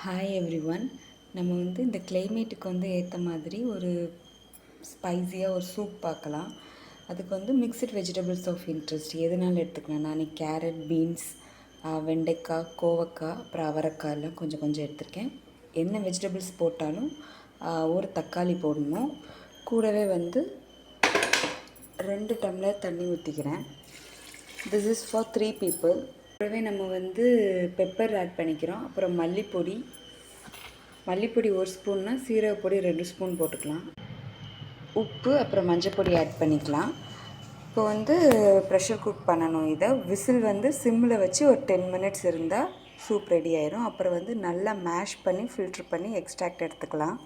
Hi everyone. நம்ம இந்த கிளைமேட்டுக்கு ஏற்ற மாதிரி ஒரு ஸ்பைஸியாக ஒரு சூப் பார்க்கலாம். அதுக்கு மிக்சட் வெஜிடபிள்ஸ் ஆஃப் இன்ட்ரெஸ்ட் எதனால எடுத்துக்கலாம். நான் கேரட், பீன்ஸ், வெண்டைக்காய், கோவக்காய், அப்புறம் அவரைக்காய் எல்லாம் கொஞ்சம் கொஞ்சம் எடுத்திருக்கேன். என்ன வெஜிடபிள்ஸ் போட்டாலும் ஒரு தக்காளி போடணும். கூடவே 2 டம்ளர் தண்ணி ஊற்றிக்கிறேன். This is for 3 people. கூடவே நம்ம பெப்பர் ஆட் பண்ணிக்கிறோம். அப்புறம் மல்லிப்பொடி 1 ஸ்பூன்னா சீரகப்பொடி 2 ஸ்பூன் போட்டுக்கலாம். உப்பு அப்புறம் மஞ்சப்பொடி ஆட் பண்ணிக்கலாம். இப்போ ப்ரெஷர் குக் பண்ணணும். இதை விசில் சிம்மில் வச்சு ஒரு 10 மினிட்ஸ் இருந்தால் சூப் ரெடி ஆயிரும். அப்புறம் நல்லா மேஷ் பண்ணி ஃபில்ட்ரு பண்ணி எக்ஸ்ட்ராக்ட் எடுத்துக்கலாம்.